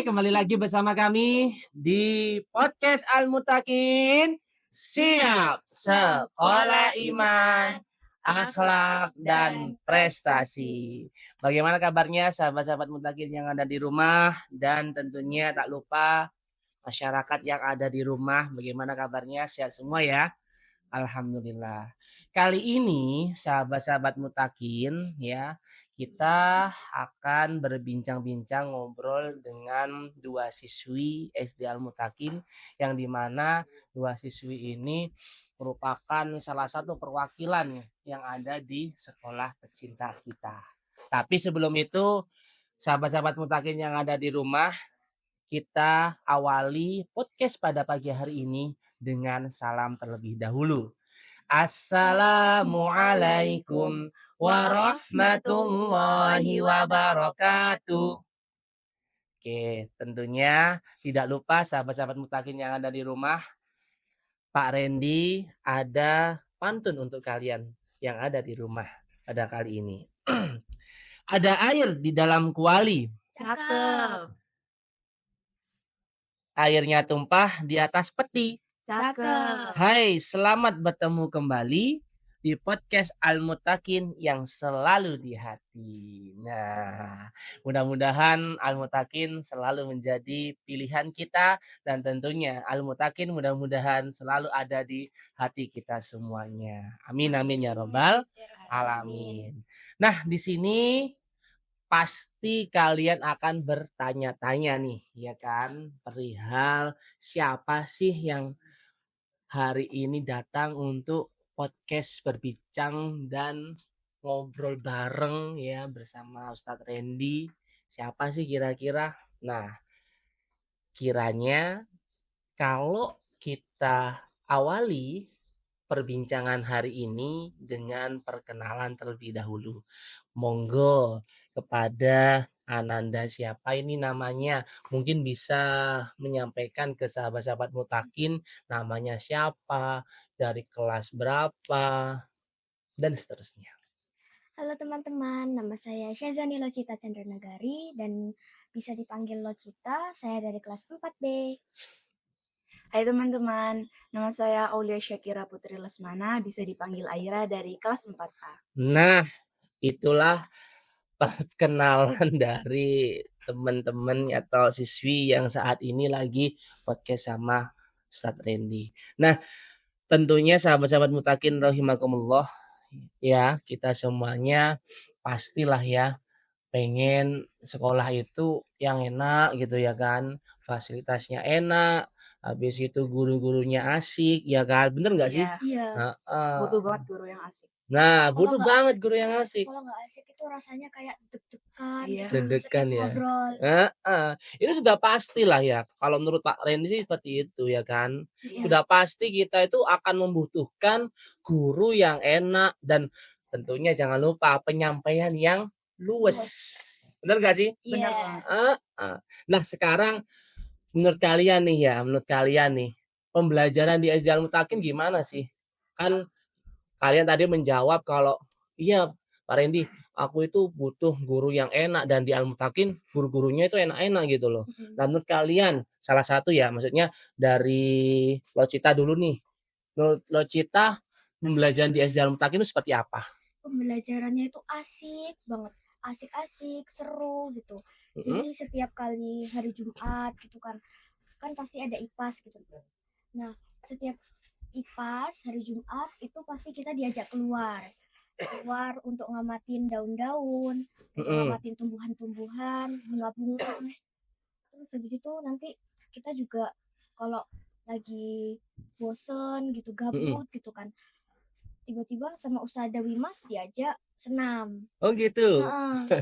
kembali lagi bersama kami di podcast Al-Mutakin. Siap sekolah iman, akhlak dan prestasi. Bagaimana kabarnya sahabat-sahabat Mutakin yang ada di rumah, dan tentunya tak lupa masyarakat yang ada di rumah, bagaimana kabarnya? Sehat semua ya? Alhamdulillah. Kali ini sahabat-sahabat Mutakin ya, kita akan berbincang-bincang ngobrol dengan dua siswi SD Al Mutakin, yang dimana dua siswi ini merupakan salah satu perwakilan yang ada di sekolah tercinta kita. Tapi sebelum itu, sahabat-sahabat Mutakin yang ada di rumah, kita awali podcast pada pagi hari ini dengan salam terlebih dahulu. Assalamualaikum warahmatullahi wabarakatuh. Oke, tentunya tidak lupa sahabat-sahabat Mutakin yang ada di rumah, Pak Randy ada pantun untuk kalian yang ada di rumah pada kali ini. Ada air di dalam kuali. Cakep. Airnya tumpah di atas peti. Cakep. Hai, selamat bertemu kembali di podcast Al-Mutakin yang selalu di hati. Nah, mudah-mudahan Al-Mutakin selalu menjadi pilihan kita, dan tentunya Al-Mutakin mudah-mudahan selalu ada di hati kita semuanya. Amin amin ya robbal alamin. Nah, di sini pasti kalian akan bertanya-tanya nih, ya kan, perihal siapa sih yang hari ini datang untuk podcast berbincang dan ngobrol bareng ya bersama Ustadz Randy. Siapa sih kira-kira? Nah, kiranya kalau kita awali perbincangan hari ini dengan perkenalan terlebih dahulu. Monggo kepada Ananda, siapa ini namanya? Mungkin bisa menyampaikan ke sahabat-sahabat Mutakin namanya siapa, dari kelas berapa, dan seterusnya. Halo teman-teman, nama saya Syazani Locita Chandranagari dan bisa dipanggil Locita, saya dari kelas 4B. Hai teman-teman, nama saya Aulia Syakira Putri Lesmana, bisa dipanggil Aira dari kelas 4A. Nah, itulah perkenalan dari teman-teman atau siswi yang saat ini lagi podcast sama Ustadz Randy. Nah, tentunya sahabat-sahabat Mutakin rahimakumullah ya, kita semuanya pastilah ya pengen sekolah itu yang enak gitu ya kan, fasilitasnya enak, habis itu guru-gurunya asik ya kan, bener nggak sih? Iya. Butuh banget guru yang asik. Nah, Kalau butuh nggak banget guru yang asik. Kalau nggak asik itu rasanya kayak deg-degan, Iya. gitu, Deg-degan setiap ya. ngobrol. Itu sudah pastilah ya. Kalau menurut Pak Randy sih seperti itu ya kan. Iya. Sudah pasti kita itu akan membutuhkan guru yang enak, dan tentunya jangan lupa penyampaian yang luwes. Bener gak sih? Benar Iya. banget. Nah, sekarang menurut kalian nih, pembelajaran di SD Al Mutakin gimana sih? Kan kalian tadi menjawab kalau iya Pak Randy, aku itu butuh guru yang enak, dan di Al Mutakin guru-gurunya itu enak-enak gitu loh. Nah, menurut kalian salah satu ya, maksudnya dari Locita dulu nih. Menurut Locita, pembelajaran di SD Al Mutakin itu seperti apa? Pembelajarannya itu asik banget, asik-asik, seru gitu. Jadi setiap kali hari Jumat gitu kan pasti ada IPAS gitu. Nah, setiap IPAS hari Jumat itu pasti kita diajak keluar untuk ngamatin daun-daun, ngamatin tumbuhan-tumbuhan, bunga-bunga. Terus habis itu nanti kita juga kalau lagi bosen gitu, gabut gitu kan, tiba-tiba sama Ustazah Wimas diajak senam. Oh gitu. Heeh.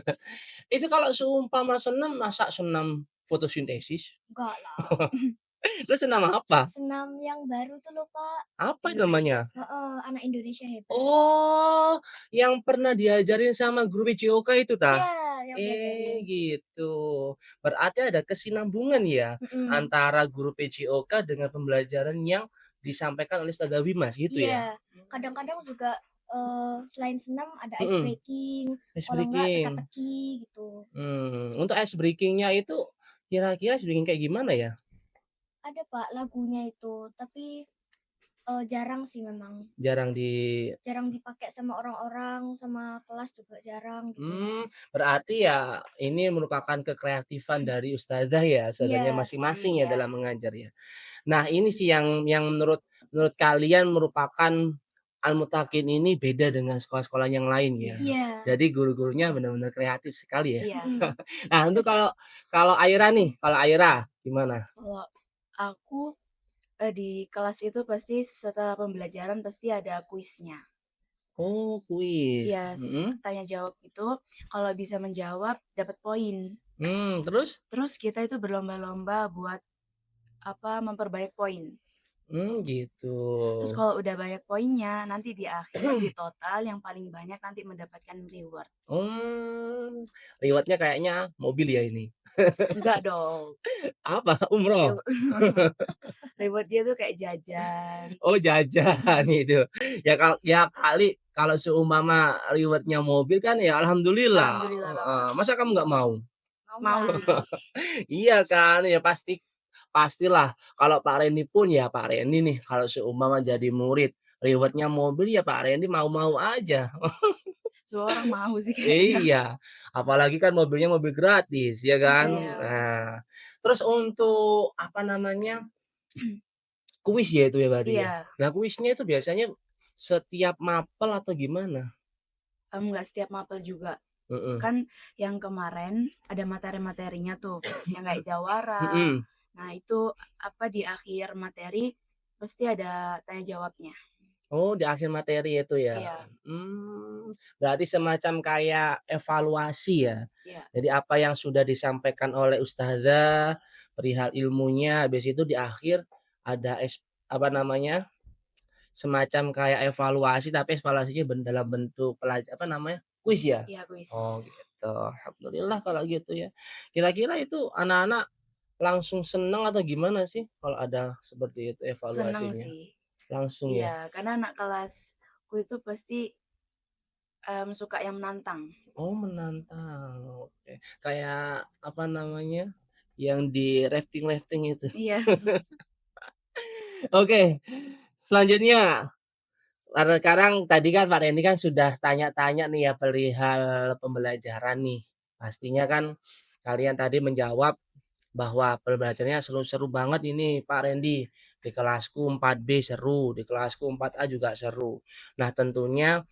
Itu kalau seumpama senam, masa senam fotosintesis? Enggak lah. Lu senam apa? Senam yang baru tuh loh Pak. Apa namanya? Anak Indonesia hebat. Oh, yang pernah diajarin sama guru PJOK itu tah? Iya, yang diajarin. Gitu. Berarti ada kesinambungan ya antara guru PJOK dengan pembelajaran yang disampaikan oleh Ustazah Wimas gitu ya? Iya, kadang-kadang juga selain senam ada ice Mm-mm. breaking, Ice kalau enggak breaking. teka-teki gitu. Untuk ice breaking-nya itu Kira-kira bikin kayak gimana ya? Ada Pak lagunya itu, tapi jarang sih memang. Jarang Jarang dipakai sama orang-orang, sama kelas juga jarang gitu. berarti ya ini merupakan kekreatifan dari ustazah ya, ustazahnya Iya, masing-masing ya Iya. dalam mengajar ya. Nah ini sih yang menurut kalian merupakan Al-Mutakin ini beda dengan sekolah-sekolah yang lain ya. iya. Jadi guru-gurunya benar-benar kreatif sekali ya. Iya. Mhm. Nah untuk kalau kalau Aira nih, kalau Aira gimana? Kalau aku di kelas itu pasti setelah pembelajaran pasti ada kuisnya. Oh kuis, Iya, tanya jawab gitu. Kalau bisa menjawab dapat poin. Terus? Terus kita itu berlomba-lomba buat memperbaik poin. Gitu. Terus kalau udah banyak poinnya, nanti di akhir di total yang paling banyak nanti mendapatkan reward. Reward-nya kayaknya mobil ya ini? Enggak dong. Apa? Umroh? Reward-nya tuh kayak jajan. Oh jajan itu. Ya kali kalau seumpama reward-nya mobil kan ya alhamdulillah, Alhamdulillah heeh. banget. Masa kamu nggak mau? Mau Lah. sih. Iya kan, ya pastilah kalau Pak Reni pun ya Pak Reni nih kalau seumpama jadi murid, reward-nya mobil ya Pak Reni mau-mau aja. Semua orang mau sih kayaknya. Iya, apalagi kan mobilnya mobil gratis ya kan. Iya. Nah, terus untuk apa namanya, kuis ya itu ya berarti ya? Iya. Nah kuisnya itu biasanya setiap mapel atau gimana? Enggak setiap mapel juga. Heeh. Kan yang kemarin ada materi-materinya tuh, yang kayak jawara. Mhm. Nah, itu di akhir materi pasti ada tanya jawabnya. Oh di akhir materi itu ya? Iya. Berarti semacam kayak evaluasi ya? Iya. Jadi apa yang sudah disampaikan oleh ustazah, perihal ilmunya, habis itu di akhir ada apa namanya, semacam kayak evaluasi, tapi evaluasinya dalam bentuk apa namanya, kuis ya? Iya, kuis. Oh gitu, alhamdulillah kalau gitu ya. Kira-kira itu anak-anak langsung senang atau gimana sih kalau ada seperti itu Seneng evaluasinya? sih. Langsung ya? Iya, karena anak kelasku itu pasti suka yang menantang. Oh menantang, oke. Kayak apa namanya, yang di rafting-rafting itu. Iya. Oke, selanjutnya, karena sekarang tadi kan Pak Reni kan sudah tanya-tanya nih ya perihal pembelajaran nih. Pastinya kan kalian tadi menjawab bahwa pembelajarannya seru-seru banget ini Pak Rendi. Di kelasku 4B seru, di kelasku 4A juga seru. Nah tentunya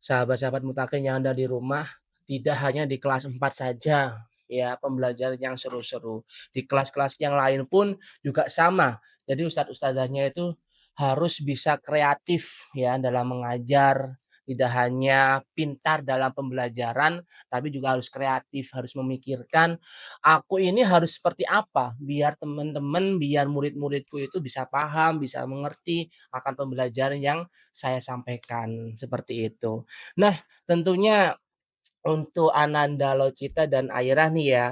sahabat-sahabat Mutakin yang ada di rumah tidak hanya di kelas 4 saja ya pembelajaran yang seru-seru. Di kelas-kelas yang lain pun juga sama. Jadi ustadz-ustadzahnya itu harus bisa kreatif ya dalam mengajar, tidak hanya pintar dalam pembelajaran, tapi juga harus kreatif, harus memikirkan aku ini harus seperti apa biar teman-teman, biar murid-muridku itu bisa paham, bisa mengerti akan pembelajaran yang saya sampaikan, seperti itu. Nah, tentunya untuk Ananda, Locita, dan Aira nih ya,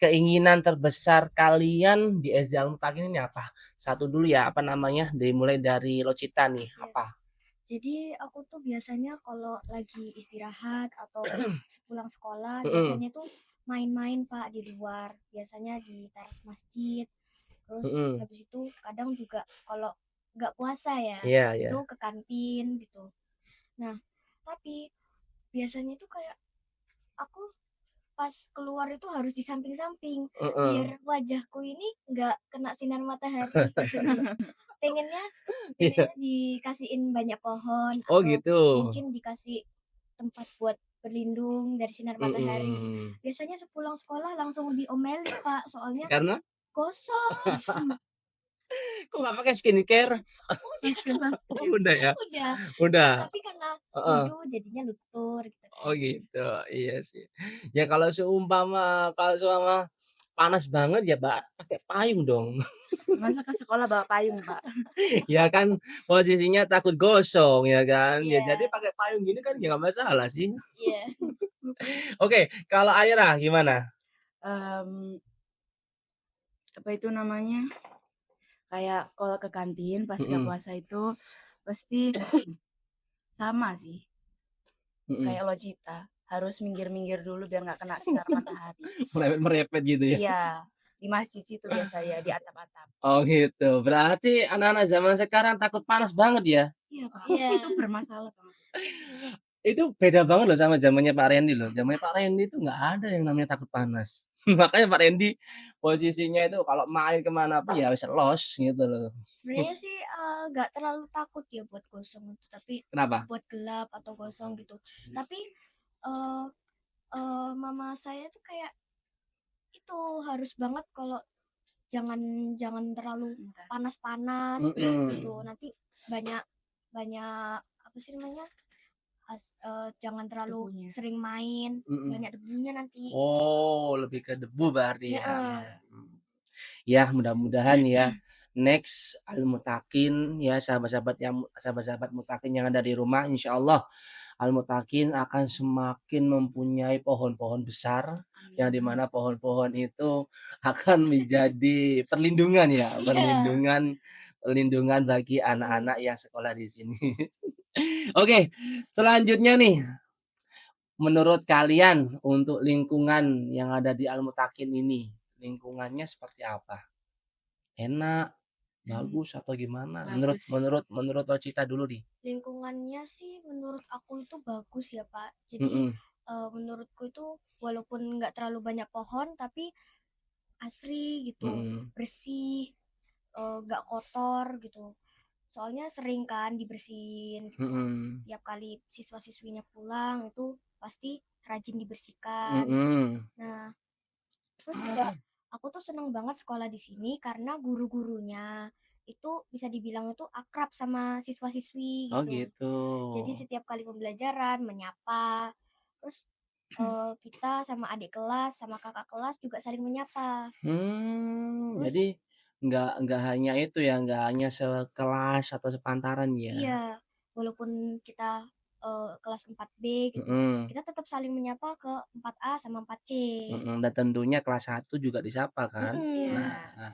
keinginan terbesar kalian di SD Al-Mutakin ini apa? Satu dulu ya, apa namanya, dimulai dari Locita nih, Iya. apa? Jadi aku tuh biasanya kalau lagi istirahat atau sepulang sekolah Mhm, biasanya tuh main-main Pak di luar. Biasanya di teras masjid. Terus mhm, habis itu kadang juga kalau nggak puasa ya, iya iya, itu ke kantin gitu. Nah, tapi biasanya tuh kayak aku pas keluar itu harus di samping-samping heeh. biar wajahku ini nggak kena sinar matahari gitu. Pengennya Iya, pengennya dikasihin banyak pohon oh atau gitu, mungkin dikasih tempat buat berlindung dari sinar matahari. mhm. Biasanya sepulang sekolah langsung diomelin Pak, soalnya Karena? gosong. Kok nggak pakai skincare? Udah, Sunscreen, Oh sunscreen. udah ya? udah. Udah? Tapi karena Heeh. wudhu jadinya luntur gitu Oh kan. gitu, iya sih. Ya kalau seumpama panas banget ya Mbak, pakai payung dong. Masa ke sekolah bawa payung, Pak? Ya kan posisinya takut gosong ya kan. Ya jadi Iya, pakai payung gini kan ya nggak masalah sih. iya. Oke, kalau Aira gimana? Mmm, apa itu namanya, kayak kalau ke kantin pas nggak Mhm, puasa itu pasti sama sih, mhm. kayak Logita, harus minggir-minggir dulu biar nggak kena sinar matahari. Merepet-merepet gitu ya. Iya. di masjid situ biasanya, di atap-atap. Oh gitu, berarti anak-anak zaman sekarang takut panas banget ya? Iya, Pak, Iya. itu bermasalah banget. Itu beda banget loh sama zamannya Pak Rendy loh. Zamannya Pak Rendy itu nggak ada yang namanya takut panas. Makanya Pak Rendy posisinya itu kalau main ke mana pun ya wis los gitu loh. Sebenarnya sih nggak terlalu takut ya buat gosong itu, tapi Kenapa? buat gelap atau gosong gitu. Tapi eh mama saya tuh kayak itu harus banget kalau jangan jangan terlalu Bentar. panas-panas Mhm. gitu. Nanti banyak banyak apa sih namanya? Jangan terlalu Debunya. sering main, Mhm. banyak debunya nanti. Oh, lebih ke debu berarti ya. Heeh. Ya, mudah-mudahan ya next Al-Mutakin ya sahabat-sahabat Mutakin yang ada di rumah insyaallah Al-Mutakin akan semakin mempunyai pohon-pohon besar yang Amin. dimana pohon-pohon itu akan menjadi perlindungan ya, Iya. perlindungan bagi anak-anak yang sekolah di sini. Oke, selanjutnya nih, menurut kalian untuk lingkungan yang ada di Al-Mutakin ini, lingkungannya seperti apa? Enak, bagus atau gimana? Menurut Bagus. menurut menurut Rocita dulu nih. Lingkungannya sih menurut aku itu bagus ya Pak. Jadi Mhm, menurutku itu walaupun nggak terlalu banyak pohon tapi asri gitu, mhm, bersih, nggak kotor gitu. Soalnya sering kan dibersihin gitu. mhm, Tiap kali siswa-siswinya pulang itu pasti rajin dibersihkan. mhm. Nah, terus juga aku tuh seneng banget sekolah di sini karena guru-gurunya itu bisa dibilang itu akrab sama siswa-siswi Oh gitu. gitu. Jadi setiap kali pembelajaran menyapa. Terus kita sama adik kelas sama kakak kelas juga saling menyapa. Terus Jadi nggak hanya itu ya, nggak hanya sekelas atau sepantaran ya? iya, walaupun kita kelas 4B gitu, Mhm, kita tetap saling menyapa ke 4A sama 4C. mhm, dan tentunya kelas 1 juga disapa kan? Iya. Nah,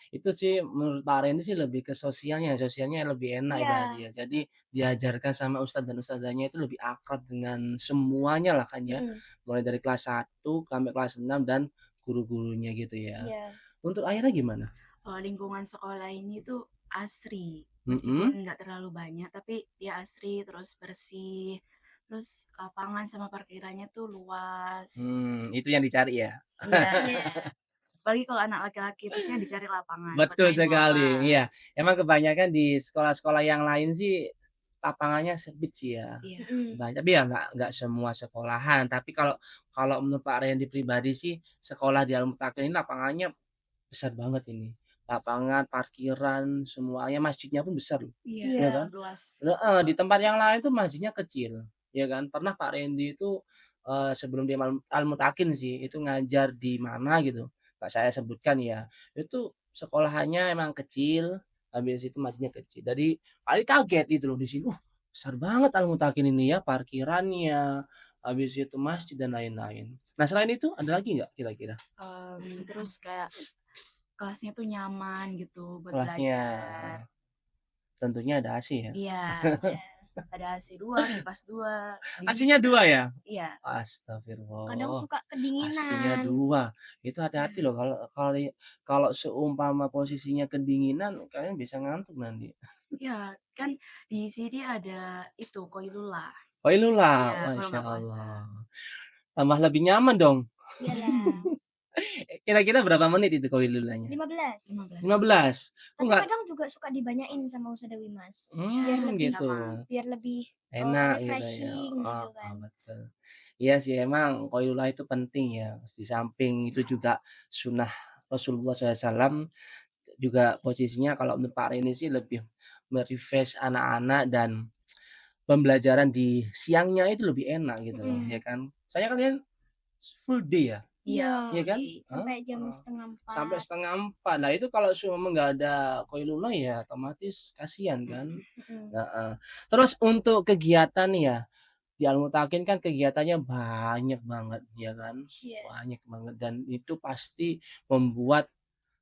itu sih menurut Pak Rendy sih lebih ke sosialnya lebih enak Iya. berarti ya. Jadi diajarkan sama ustadz dan ustadzanya itu lebih akrab dengan semuanya lah kan ya, Mm-mm. mulai dari kelas 1 sampai kelas 6 dan guru-gurunya gitu ya. Iya. Untuk Aira gimana? Lingkungan sekolah ini tuh asri, Mhm, meskipun nggak terlalu banyak, tapi dia asri, terus bersih, terus lapangan sama parkirannya tuh luas. itu yang dicari ya? Iya, Iya. apalagi kalau anak laki-laki pastinya dicari lapangan buat Betul main bola. sekali, iya. Emang kebanyakan di sekolah-sekolah yang lain sih lapangannya sempit sih ya. Iya, Mm-mm. Tapi ya nggak semua sekolahan, tapi kalau kalau menurut Pak Rendy pribadi sih, sekolah di Al-Mutakin ini lapangannya besar banget ini. Lapangan, parkiran, semuanya, masjidnya pun besar loh, iya, ya Iya. kan? luas. Heeh, di tempat yang lain tuh masjidnya kecil, ya kan? Pernah Pak Rendy itu, sebelum di Al-Mutakin sih, itu ngajar di mana gitu, nggak saya sebutkan ya, itu sekolahannya emang kecil, habis itu masjidnya kecil. Jadi Ali kaget gitu loh di sini, besar banget Al-Mutakin ini ya, parkirannya, habis itu masjid dan lain-lain. Nah selain itu ada lagi nggak kira-kira? Terus kayak kelasnya tuh nyaman gitu buat Kelasnya belajar. tentunya ada AC ya? Iya, ada AC 2, kipas 2, AC-nya 2 dingin. ya? Iya, Kadang Astagfirullah, suka AC-nya kedinginan. 2. Itu iya, hati-hati loh kalau kalau kalau seumpama posisinya kedinginan kalian bisa ngantuk nanti. iya, kan di sini ada itu koilula. Qailula, Iya, kalau Masya nggak puasa. Allah. Tambah lebih nyaman dong. Iyalah. Kira-kira berapa menit itu Qailulanya? 15. 15. 15? Kok Tapi nggak kadang juga suka dibanyain sama Ustazah Wimas. Biar Ya, lebih gitu. sama. Enak gitu ya. refreshing gitu Heeh, kan. betul. Iya sih emang Qailula itu penting ya. Di samping itu juga sunnah Rasulullah SAW juga posisinya kalau menurut Pak Reni sih lebih me-refresh anak-anak dan pembelajaran di siangnya itu lebih enak gitu loh, Mm-mm. ya kan. Soalnya kalian full day ya, Iya, Iya. iya full kan? day. Sampai jam Heeh, setengah sampai 4. 3:30. Nah itu kalau seumpama nggak ada Qailula ya otomatis kasihan kan. Mm-mm. Mm-mm. Heeh. Terus untuk kegiatan nih ya, di Al-Mutakin kan kegiatannya banyak banget, ya kan? Iya. Banyak banget dan itu pasti membuat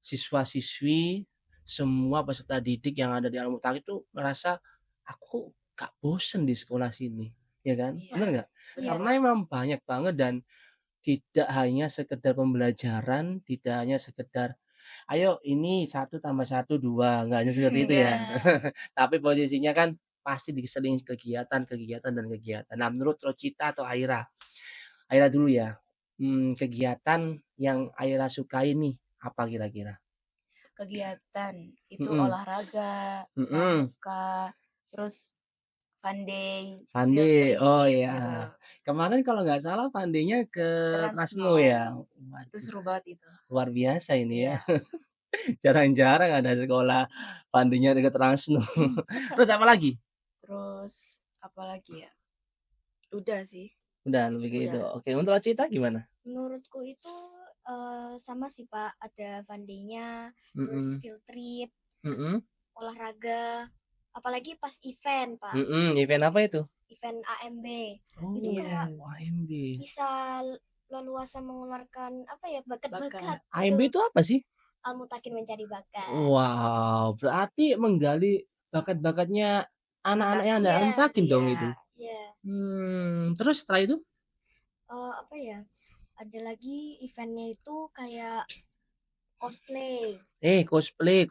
siswa-siswi, semua peserta didik yang ada di Al-Mutakin itu merasa, "Aku gak bosen di sekolah sini." Ya kan? Iya, Bener nggak? Iya. bener. Karena emang banyak banget dan tidak hanya sekedar pembelajaran, tidak hanya sekedar ayo ini 1+1 2, nggak hanya seperti itu ya. Tapi posisinya kan pasti diseling kegiatan, kegiatan, dan kegiatan. Nah, menurut Rocita atau Aira? Aira dulu ya. Kegiatan yang Aira sukai nih apa kira-kira? Kegiatan itu Mhm, olahraga, mhm. pramuka, terus fun day, Fun field day, oh trip ya. gitu. Kemarin kalau nggak salah Fun day-nya ke Transno. Transno ya? Itu Waduh, seru banget itu. luar biasa ini ya. Iya. Jarang-jarang ada sekolah Fun day-nya dekat Transno. Terus apa lagi? Terus apa lagi ya? Udah sih. Udah lebih ke itu. Udah. Oke, untuk Rocita gimana? Menurutku itu sama sih Pak, ada fun day-nya, terus Mhm, field trip, mhm, olahraga, apalagi pas event Pak, event apa itu? event AMB. Itu Oh, kayak Iya. AMB. bisa leluasa mengeluarkan apa ya, bakat-bakat Bakat. AMB gitu. itu apa sih? Almutakin mencari bakat. Wow, berarti menggali bakat-bakatnya anak-anak yang Anda Iya, antakin dong itu? Iya. iya. Terus setelah itu? Apa ya? Ada lagi eventnya itu kayak cosplay. Cosplay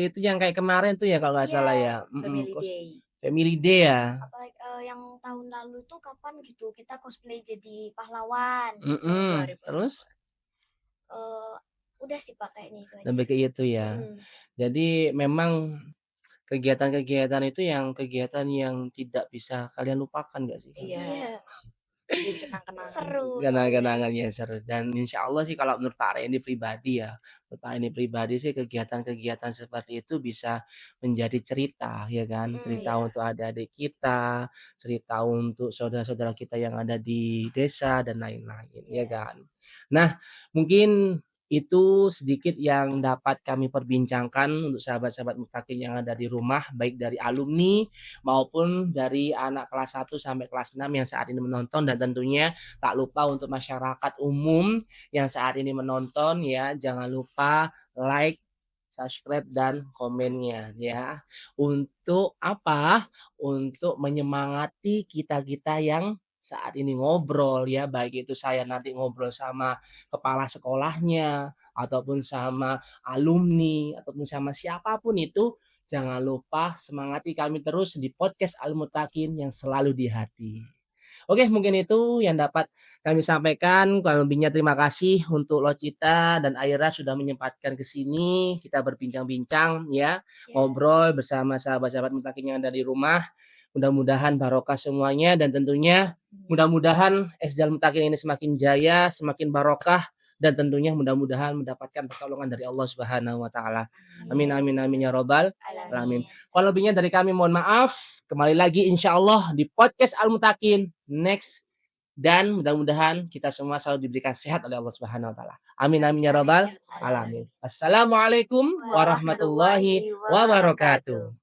itu yang kayak kemarin tuh ya kalau nggak salah Iya, ya? Family day. Family Day ya? apalagi yang tahun lalu tuh kapan gitu kita cosplay jadi pahlawan gitu. Terus? Eh, udah sih Pak, kayaknya itu aja. Lebih ke itu ya? Mm-mm. Jadi memang kegiatan-kegiatan itu yang kegiatan yang tidak bisa kalian lupakan nggak sih? Iya. Iya, Jadi kenang-kenangan. seru soalnya. Kenang-kenangannya seru dan insya Allah sih kalau menurut Pak Reni pribadi ya, menurut Pak Reni pribadi sih kegiatan-kegiatan seperti itu bisa menjadi cerita ya kan, cerita Iya. untuk adik-adik kita, cerita untuk saudara-saudara kita yang ada di desa dan lain-lain ya Iya. kan. Nah, mungkin itu sedikit yang dapat kami perbincangkan untuk sahabat-sahabat Mutakin yang ada di rumah, baik dari alumni maupun dari anak kelas 1 sampai kelas 6 yang saat ini menonton, dan tentunya tak lupa untuk masyarakat umum yang saat ini menonton ya, jangan lupa like, subscribe, dan komennya ya. Untuk apa? Untuk menyemangati kita-kita yang saat ini ngobrol ya, baik itu saya nanti ngobrol sama kepala sekolahnya ataupun sama alumni ataupun sama siapapun itu, jangan lupa semangati kami terus di podcast Al-Mutakin yang selalu di hati. Oke, mungkin itu yang dapat kami sampaikan. Kurang lebihnya terima kasih untuk Locita dan Aira sudah menyempatkan ke sini. Kita berbincang-bincang ya, Ya. ngobrol bersama sahabat-sahabat Mutakin yang ada di rumah. Mudah-mudahan barokah semuanya dan tentunya mudah-mudahan SD Mutakin ini semakin jaya, semakin barokah, dan tentunya mudah-mudahan mendapatkan pertolongan dari Allah Subhanahu wa taala. Amin amin amin ya robbal alamin. Kalau lebihnya dari kami mohon maaf. Kembali lagi insya Allah di podcast Al-Mutakin next, dan mudah-mudahan kita semua selalu diberikan sehat oleh Allah Subhanahu wa taala. Amin amin ya robbal alamin. Assalamualaikum warahmatullahi wabarakatuh.